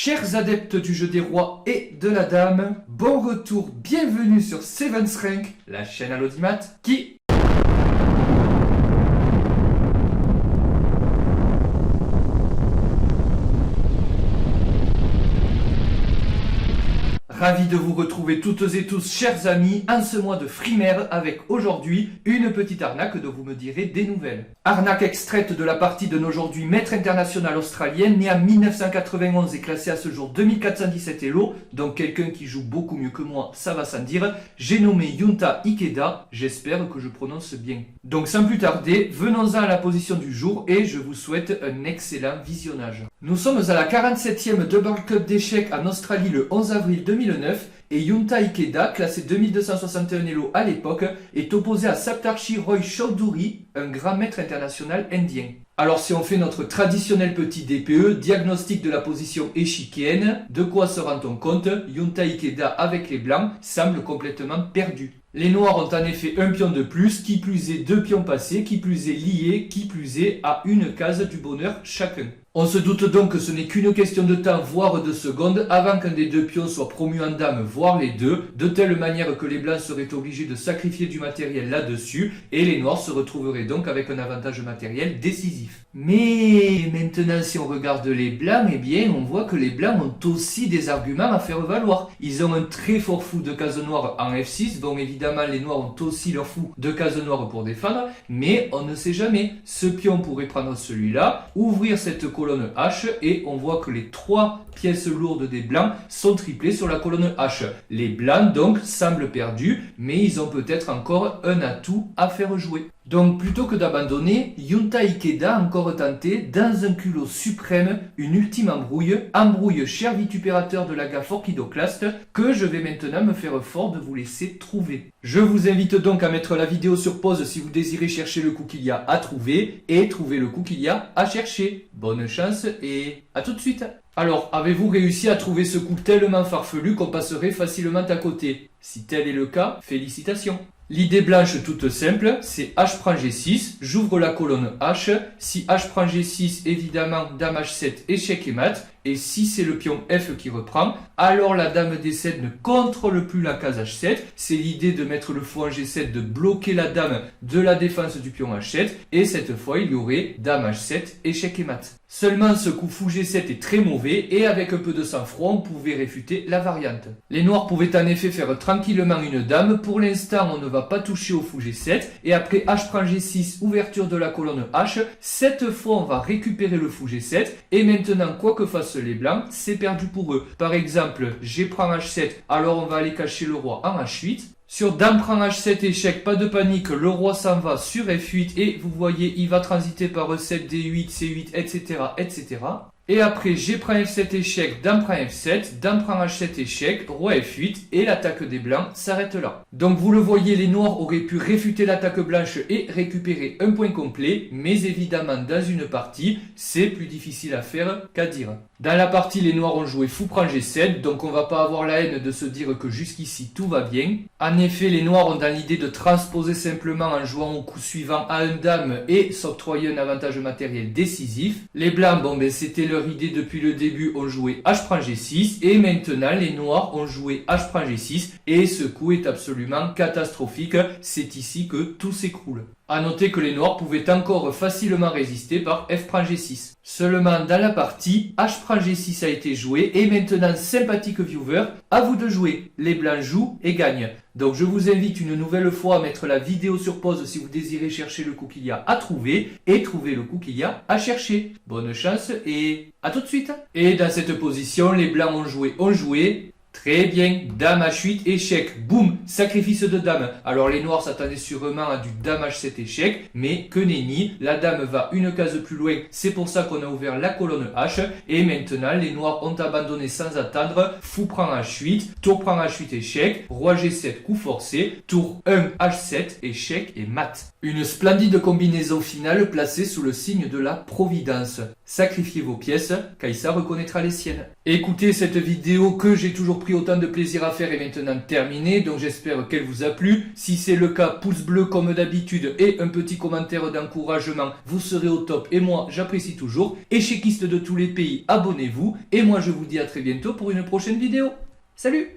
Chers adeptes du jeu des rois et de la dame, bon retour, bienvenue sur Seven's Rank, la chaîne à l'audimat qui... Ravi de vous retrouver toutes et tous, chers amis, en ce mois de frimaire avec aujourd'hui une petite arnaque dont vous me direz des nouvelles. Arnaque extraite de la partie de aujourd'hui maître international australienne, né en 1991 et classé à ce jour 2417 Elo, donc quelqu'un qui joue beaucoup mieux que moi, ça va sans dire. J'ai nommé Junta Ikeda, j'espère que je prononce bien. Donc sans plus tarder, venons-en à la position du jour et je vous souhaite un excellent visionnage. Nous sommes à la 47e Double Cup d'échecs en Australie le 11 avril 2009 et Junta Ikeda, classé 2261 Elo à l'époque, est opposé à Saptarshi Roy Chaudhuri, un grand maître international indien. Alors si on fait notre traditionnel petit DPE, diagnostic de la position échiquienne, de quoi se rend-on compte? Junta Ikeda avec les blancs semble complètement perdu. Les noirs ont en effet un pion de plus, qui plus est deux pions passés, qui plus est liés, qui plus est à une case du bonheur chacun. On se doute donc que ce n'est qu'une question de temps, voire de secondes, avant qu'un des deux pions soit promu en dame, voire les deux, de telle manière que les blancs seraient obligés de sacrifier du matériel là-dessus, et les noirs se retrouveraient donc avec un avantage matériel décisif. Mais maintenant, si on regarde les blancs, eh bien, on voit que les blancs ont aussi des arguments à faire valoir. Ils ont un très fort fou de case noire en F6, bon évidemment les noirs ont aussi leur fou de case noire pour défendre, mais on ne sait jamais. Ce pion pourrait prendre celui-là, ouvrir cette colonne H, et on voit que les trois pièces lourdes des blancs sont triplées sur la colonne H. Les blancs donc semblent perdus, mais ils ont peut-être encore un atout à faire jouer. Donc plutôt que d'abandonner, Junta Ikeda a encore tenté, dans un culot suprême, une ultime embrouille cher vitupérateur de la gaffe orchidoclaste, que je vais maintenant me faire fort de vous laisser trouver. Je vous invite donc à mettre la vidéo sur pause si vous désirez chercher le coup qu'il y a à trouver, et trouver le coup qu'il y a à chercher. Bonne chance et à tout de suite. Alors, avez-vous réussi à trouver ce coup tellement farfelu qu'on passerait facilement à côté? Si tel est le cas, félicitations. L'idée blanche toute simple, c'est H prend G6, j'ouvre la colonne H, si H prend G6, évidemment, dame H7, échec et mat, et si c'est le pion F qui reprend, alors la dame D7 ne contrôle plus la case H7, c'est l'idée de mettre le fou en G7, de bloquer la dame de la défense du pion H7, et cette fois il y aurait dame H7, échec et mat. Seulement ce coup fou G7 est très mauvais, et avec un peu de sang-froid on pouvait réfuter la variante. Les noirs pouvaient en effet faire tranquillement une dame, pour l'instant on ne va pas toucher au fou G7, et après H prend G6, ouverture de la colonne H, cette fois on va récupérer le fou G7, et maintenant quoi que fassent les blancs, c'est perdu pour eux. Par exemple, G prend H7, alors on va aller cacher le roi en H8. Sur dame prend H7 échec, pas de panique, le roi s'en va sur F8 et vous voyez, il va transiter par E7, D8, C8, etc., etc. Et après, G prend F7 échec, dame prend F7, dame prend H7 échec, roi F8 et l'attaque des blancs s'arrête là. Donc vous le voyez, les noirs auraient pu réfuter l'attaque blanche et récupérer un point complet, mais évidemment dans une partie, c'est plus difficile à faire qu'à dire. Dans la partie, les noirs ont joué fou prend G7, donc on va pas avoir la haine de se dire que jusqu'ici tout va bien. En effet, les noirs ont dans l'idée de transposer simplement en jouant au coup suivant à un dame et s'octroyer un avantage matériel décisif. Les blancs, bon ben c'était leur idée depuis le début, ont joué H prend G6 et maintenant les noirs ont joué H prend G6 et ce coup est absolument catastrophique, c'est ici que tout s'écroule. A noter que les noirs pouvaient encore facilement résister par F prend G6. Seulement dans la partie, H prend G6 a été joué et maintenant sympathique viewer, à vous de jouer. Les blancs jouent et gagnent. Donc je vous invite une nouvelle fois à mettre la vidéo sur pause si vous désirez chercher le coup qu'il y a à trouver et trouver le coup qu'il y a à chercher. Bonne chance et à tout de suite. Et dans cette position, les blancs ont joué. Très bien, dame H8, échec, boum, sacrifice de dame. Alors les noirs s'attendaient sûrement à du dame H7 échec, mais que nenni, la dame va une case plus loin, c'est pour ça qu'on a ouvert la colonne H, et maintenant les noirs ont abandonné sans attendre, fou prend H8, tour prend H8 échec, roi G7 coup forcé, tour 1 H7 échec et mat. Une splendide combinaison finale placée sous le signe de la providence. Sacrifiez vos pièces, Kaïsa reconnaîtra les siennes. Écoutez, cette vidéo que j'ai toujours pris autant de plaisir à faire est maintenant terminée, donc j'espère qu'elle vous a plu. Si c'est le cas, pouce bleu comme d'habitude et un petit commentaire d'encouragement, vous serez au top et moi j'apprécie toujours. Échéquistes de tous les pays, abonnez-vous et moi je vous dis à très bientôt pour une prochaine vidéo. Salut!